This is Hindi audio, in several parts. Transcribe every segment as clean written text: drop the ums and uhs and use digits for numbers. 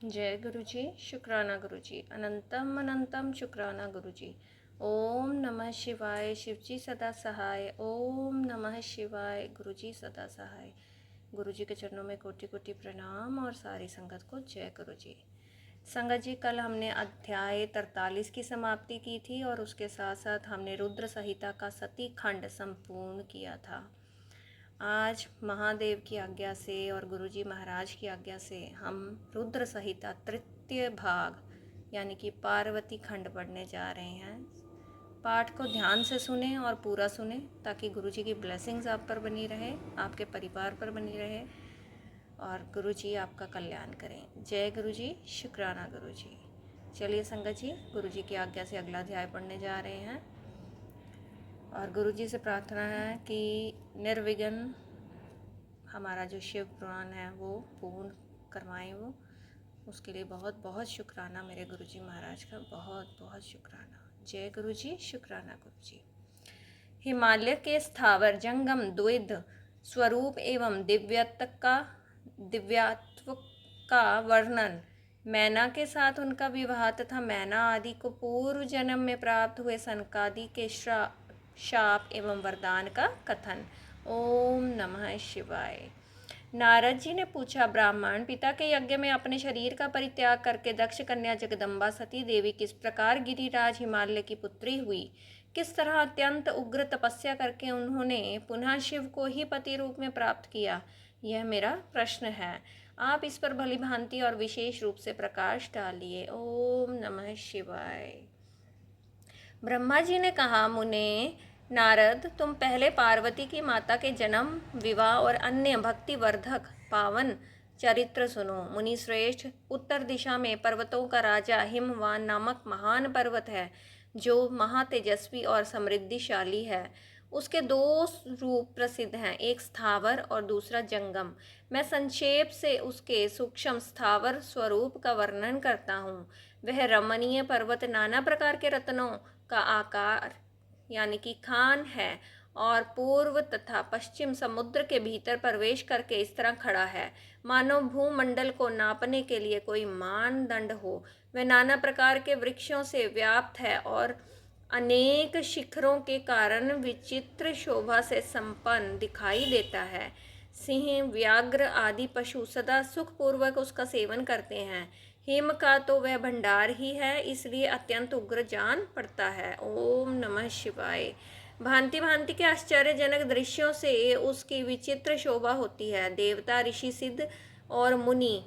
जय गुरु जी। शुक्राना गुरु जी। अनंतम अनंतम शुक्राना गुरु जी। ओम नमः शिवाय। शिव जी सदा सहाय। ओम नमः शिवाय। गुरु जी सदा सहाय। गुरु जी के चरणों में कोटि कोटि प्रणाम और सारी संगत को जय गुरु जी। संगत जी, कल हमने अध्याय 43 की समाप्ति की थी और उसके साथ साथ हमने रुद्र संहिता का सती खंड संपूर्ण किया था। आज महादेव की आज्ञा से और गुरुजी महाराज की आज्ञा से हम रुद्र संहिता तृतीय भाग यानी कि पार्वती खंड पढ़ने जा रहे हैं। पाठ को ध्यान से सुने और पूरा सुने ताकि गुरुजी की ब्लेसिंग्स आप पर बनी रहे, आपके परिवार पर बनी रहे और गुरुजी आपका कल्याण करें। जय गुरुजी। शुक्राना गुरुजी। चलिए संगत जी, गुरुजी की आज्ञा से अगला अध्याय पढ़ने जा रहे हैं और गुरुजी से प्रार्थना है कि निर्विघ्न हमारा जो शिव पुराण है वो पूर्ण करवाएं। वो उसके लिए बहुत बहुत शुक्राना मेरे गुरुजी महाराज का, बहुत बहुत शुक्राना। जय गुरुजी। शुक्राना गुरुजी। हिमालय के स्थावर जंगम द्वैध स्वरूप एवं दिव्यात्व का वर्णन, मैना के साथ उनका विवाह तथा मैना आदि को पूर्व जन्म में प्राप्त हुए सनकादि के शाप एवं वरदान का कथन। ओम नमः शिवाय। नारद जी ने पूछा, ब्राह्मण पिता के यज्ञ में अपने शरीर का परित्याग करके दक्ष कन्या जगदम्बा सती देवी किस प्रकार गिरिराज हिमालय की पुत्री हुई? किस तरह अत्यंत उग्र तपस्या करके उन्होंने पुनः शिव को ही पति रूप में प्राप्त किया? यह मेरा प्रश्न है। आप इस पर भली भांति और विशेष रूप से प्रकाश डालिए। ओम नमः शिवाय। ब्रह्मा जी ने कहा, मुने नारद, तुम पहले पार्वती की माता के जन्म, विवाह और अन्य भक्तिवर्धक पावन चरित्र सुनो। मुनि श्रेष्ठ, उत्तर दिशा में पर्वतों का राजा हिमवान नामक महान पर्वत है जो महातेजस्वी और समृद्धिशाली है। उसके दो रूप प्रसिद्ध हैं, एक स्थावर और दूसरा जंगम। मैं संक्षेप से उसके सूक्ष्म स्थावर स्वरूप का वर्णन करता हूँ। वह रमणीय पर्वत नाना प्रकार के रत्नों का आकार यानी कि खान है और पूर्व तथा पश्चिम समुद्र के भीतर प्रवेश करके इस तरह खड़ा है मानो भूमंडल को नापने के लिए कोई मानदंड हो। वह नाना प्रकार के वृक्षों से व्याप्त है और अनेक शिखरों के कारण विचित्र शोभा से संपन्न दिखाई देता है। सिंह, व्याघ्र आदि पशु सदा सुखपूर्वक उसका सेवन करते हैं। हिम का तो वह भंडार ही है, इसलिए अत्यंत उग्र जान पड़ता है। ओम नमः शिवाय। भांति भांति के आश्चर्यजनक दृश्यों से उसकी विचित्र शोभा होती है। देवता, ऋषि, सिद्ध और मुनि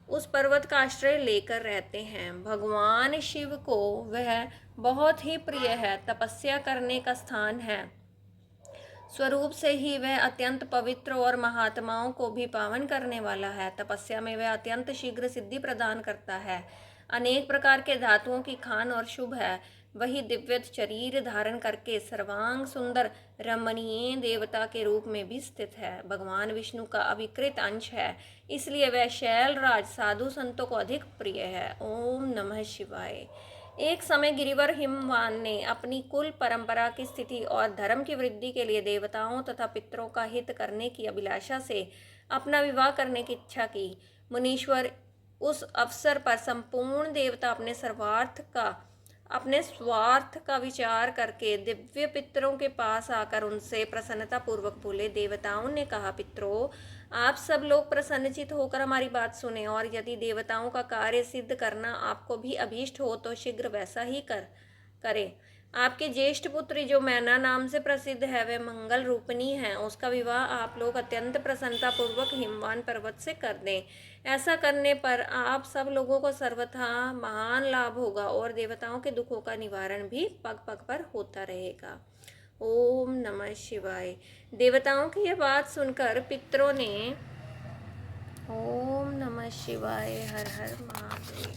उस पर्वत का आश्रय लेकर रहते हैं। भगवान शिव को वह बहुत ही प्रिय है, तपस्या करने का स्थान है। स्वरूप से ही वह अत्यंत पवित्र और महात्माओं को भी पावन करने वाला है। तपस्या में वह अत्यंत शीघ्र सिद्धि प्रदान करता है। अनेक प्रकार के धातुओं की खान और शुभ है। वही दिव्य शरीर धारण करके सर्वांग सुंदर रमणीय देवता के रूप में भी स्थित है। भगवान विष्णु का अविकृत अंश है, इसलिए वह शैलराज साधु संतों को अधिक प्रिय है। ओम नमः शिवाय। एक समय गिरिवर हिमवान ने अपनी कुल परंपरा की स्थिति और धर्म की वृद्धि के लिए देवताओं तथा पितरों का हित करने की अभिलाषा से अपना विवाह करने की इच्छा की। मुनीश्वर उस अवसर पर संपूर्ण देवता अपने स्वार्थ का विचार करके दिव्य पितरों के पास आकर उनसे प्रसन्नता पूर्वक बोले। देवताओं ने कहा, पितरों, आप सब लोग प्रसन्नचित होकर हमारी बात सुने और यदि देवताओं का कार्य सिद्ध करना आपको भी अभीष्ट हो तो शीघ्र वैसा ही करें। आपके ज्येष्ठ पुत्री जो मैना नाम से प्रसिद्ध है, वह मंगल रूपिणी है। उसका विवाह आप लोग अत्यंत प्रसन्नता पूर्वक हिमवान पर्वत से कर दें। ऐसा करने पर आप सब लोगों को सर्वथा महान लाभ होगा और देवताओं के दुखों का निवारण भी पग पग पर होता रहेगा। ओम नमः शिवाय। देवताओं की यह बात सुनकर पितरों ने ओम नमः शिवाय, हर हर महादेव,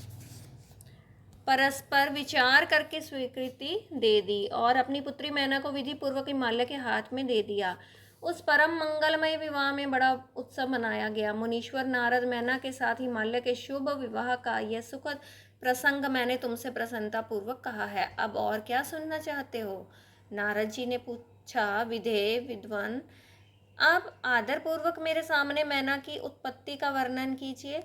परस्पर विचार करके स्वीकृति दे दी और अपनी पुत्री मैना को विधि पूर्वक हिमालय के हाथ में दे दिया। उस परम मंगलमय विवाह में बड़ा उत्सव मनाया गया। मुनीश्वर नारद, मैना के साथ हिमालय के शुभ विवाह का यह सुखद प्रसंग मैंने तुमसे प्रसन्नता पूर्वक कहा है। अब और क्या सुनना चाहते हो? नारद जी ने पूछा, विधेय विद्वान, आप आदर पूर्वक मेरे सामने मैना की उत्पत्ति का वर्णन कीजिए।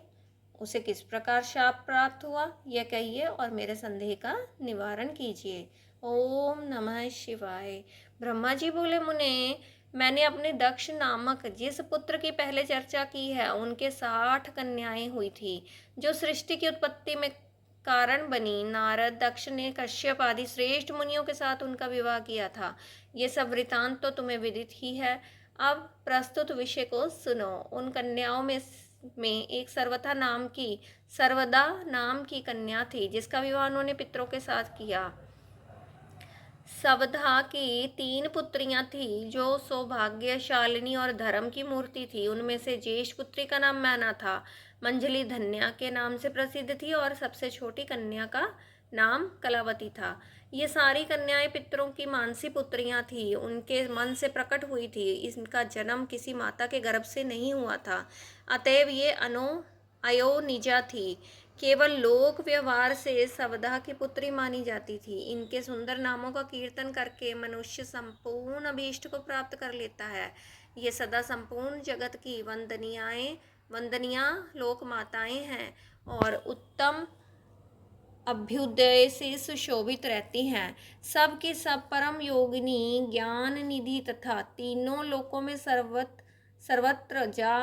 उसे किस प्रकार शाप प्राप्त हुआ, यह कहिए और मेरे संदेह का निवारण कीजिए। ओम नमः शिवाय। ब्रह्मा जी बोले, मुने, मैंने अपने दक्ष नामक जिस पुत्र की पहले चर्चा की है, उनके 60 कन्याएं हुई थी, जो सृष्टि की उत्पत्ति में कारण बनी। नारद, दक्ष ने कश्यप आदि श्रेष्ठ मुनियों के साथ उनका विवाह किया था। ये सब वृतांत तो तुम्हें विदित ही है। अब प्रस्तुत विषय को सुनो। उन कन्याओं में एक सर्वदा नाम की कन्या थी, जिसका विवाह उन्होंने पितरों के साथ किया। सवधा की 3 पुत्रियां थी, जो सौभाग्यशालिनी और धर्म की मूर्ति थी। उनमें से ज्येष्ठ पुत्री का नाम मैना था। मंजली धन्या के नाम से प्रसिद्ध थी और सबसे छोटी कन्या का नाम कलावती था। ये सारी कन्याएं पितरों की मानसी पुत्रियां थी, उनके मन से प्रकट हुई थी। इनका जन्म किसी माता के गर्भ से नहीं हुआ था, अतएव ये अयोनिजा थी। केवल लोक व्यवहार से सवधा की पुत्री मानी जाती थी। इनके सुंदर नामों का कीर्तन करके मनुष्य संपूर्ण अभीष्ट को प्राप्त कर लेता है। ये सदा संपूर्ण जगत की वंदनीय लोक माताएं हैं और उत्तम अभ्युदय से सुशोभित रहती हैं। सब की सब परम योगिनी, ज्ञान निधि तथा तीनों लोकों में सर्वत्र जा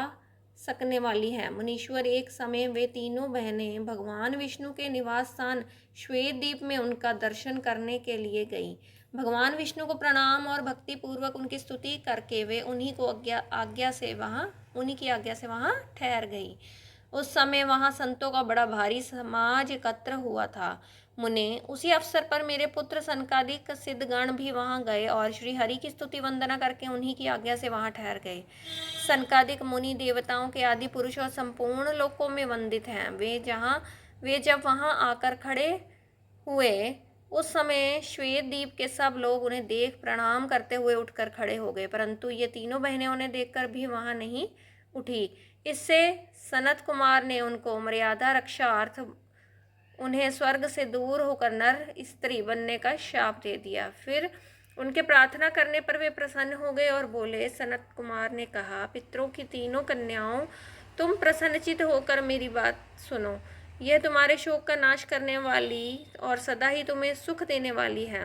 सकने वाली है। मुनीश्वर, एक समय वे तीनों बहनें भगवान विष्णु के निवास स्थान श्वेत द्वीप में उनका दर्शन करने के लिए गईं। भगवान विष्णु को प्रणाम और भक्ति पूर्वक उनकी स्तुति करके वे उन्हीं की आज्ञा से वहाँ ठहर गई। उस समय वहाँ संतों का बड़ा भारी समाज एकत्र हुआ था। मुने, उसी अवसर पर मेरे पुत्र सनकादिक सिद्धगण भी वहाँ गए और श्री हरि की स्तुति वंदना करके उन्हीं की आज्ञा से वहाँ ठहर गए। सनकादिक मुनि देवताओं के आदि पुरुष और संपूर्ण लोकों में वंदित हैं। वे जब वहाँ आकर खड़े हुए, उस समय श्वेत द्वीप के सब लोग उन्हें देख प्रणाम करते हुए उठकर खड़े हो गए, परंतु ये तीनों बहनें उन्हें देखकर भी वहाँ नहीं उठी। इससे सनत कुमार ने उनको मर्यादा रक्षार्थ उन्हें स्वर्ग से दूर होकर नर स्त्री बनने का शाप दे दिया। फिर उनके प्रार्थना करने पर वे प्रसन्न हो गए और बोले। सनत कुमार ने कहा, पितरों की तीनों कन्याओं, तुम प्रसन्नचित होकर मेरी बात सुनो। यह तुम्हारे शोक का नाश करने वाली और सदा ही तुम्हें सुख देने वाली है।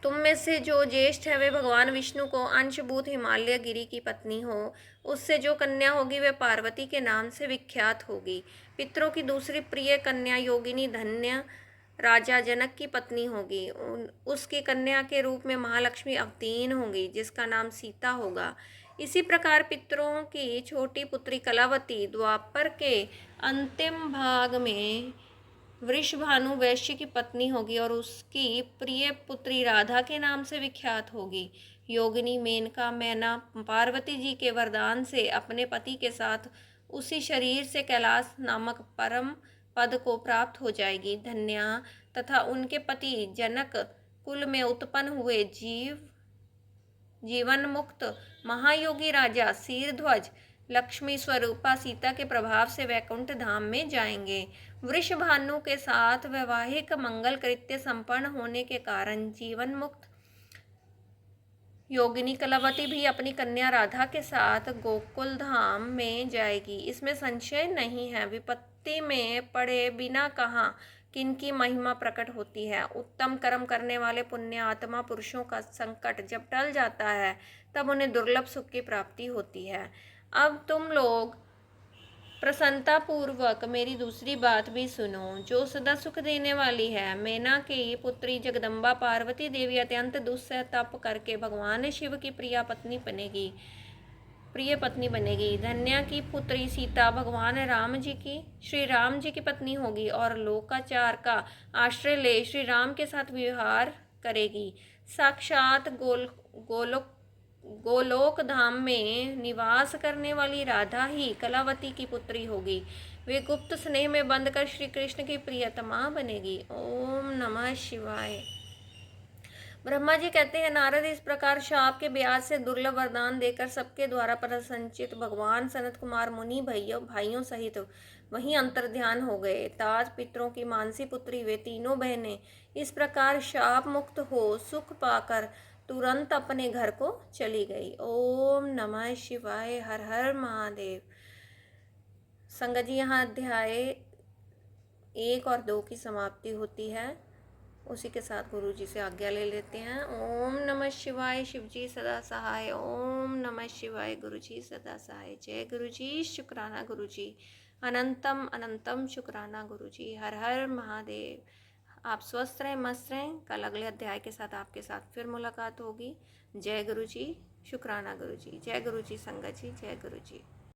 तुम में से जो ज्येष्ठ है वे भगवान विष्णु को अंशभूत हिमालय गिरी की पत्नी हो। उससे जो कन्या होगी वे पार्वती के नाम से विख्यात होगी। पितरों की दूसरी प्रिय कन्या योगिनी धन्य राजा जनक की पत्नी होगी। उसकी कन्या के रूप में महालक्ष्मी अवतीर्ण होंगी, जिसका नाम सीता होगा। इसी प्रकार पितरों की छोटी पुत्री कलावती द्वापर के अंतिम भाग में वृषभानु वैश्य की पत्नी होगी और उसकी प्रिय पुत्री राधा के नाम से विख्यात होगी। योगिनी मेनका मैना पार्वती जी के वरदान से अपने पति के साथ उसी शरीर से कैलाश नामक परम पद को प्राप्त हो जाएगी। धन्या तथा उनके पति जनक कुल में उत्पन्न हुए जीवन मुक्त महायोगी राजा शीरध्वज लक्ष्मी स्वरूपा सीता के प्रभाव से वैकुंठ धाम में जाएंगे। वृषभानु के साथ वैवाहिक मंगल कृत्य संपन्न होने के कारण जीवन मुक्त योगिनी कलावती भी अपनी कन्या राधा के साथ गोकुल धाम में जाएगी, इसमें संशय नहीं है। विपत्ति में पड़े बिना कहाँ किनकी महिमा प्रकट होती है। उत्तम कर्म करने वाले पुण्य आत्मा पुरुषों का संकट जब टल जाता है, तब उन्हें दुर्लभ सुख की प्राप्ति होती है। अब तुम लोग प्रसन्नता पूर्वक मेरी दूसरी बात भी सुनो, जो सदा सुख देने वाली है। मैना की पुत्री जगदम्बा पार्वती देवी अत्यंत दुस्सह तप करके भगवान शिव की प्रिय पत्नी बनेगी। धन्या की पुत्री सीता भगवान श्री राम जी की पत्नी होगी और लोकाचार का आश्रय ले श्री राम के साथ विहार करेगी। साक्षात गोलोक धाम में निवास करने वाली राधा ही कलावती की पुत्री होगी। वे गुप्त स्नेह में बंद कर श्री कृष्ण की प्रियतमा बनेगी। ओम नमः शिवाय। ब्रह्मा जी कहते हैं, नारद, इस प्रकार शाप के ब्याज से दुर्लभ वरदान देकर सबके द्वारा प्रसन्नचित भगवान सनत कुमार मुनि भाइयों सहित वहीं अंतर्ध्यान हो गए। तात पितरों की मानसी पुत्री वे तीनों बहनें इस प्रकार शाप मुक्त हो सुख पाकर तुरंत अपने घर को चली गई। ओम नमः शिवाय। हर हर महादेव। संगत जी यहाँ अध्याय 1 और 2 की समाप्ति होती है। उसी के साथ गुरु जी से आज्ञा ले लेते हैं। ओम नमः शिवाय, शिव जी सदा सहाय। ओम नमः शिवाय, गुरु जी सदा सहाय। जय गुरु जी, शुक्राना गुरु जी, अनंतम अनंतम शुक्राना गुरु जी। हर हर महादेव। आप स्वस्थ रहें, मस्त रहें। कल अगले अध्याय के साथ आपके साथ फिर मुलाकात होगी। जय गुरु जी, शुक्राना गुरु जी। जय गुरु जी संगत जी, जय गुरु जी।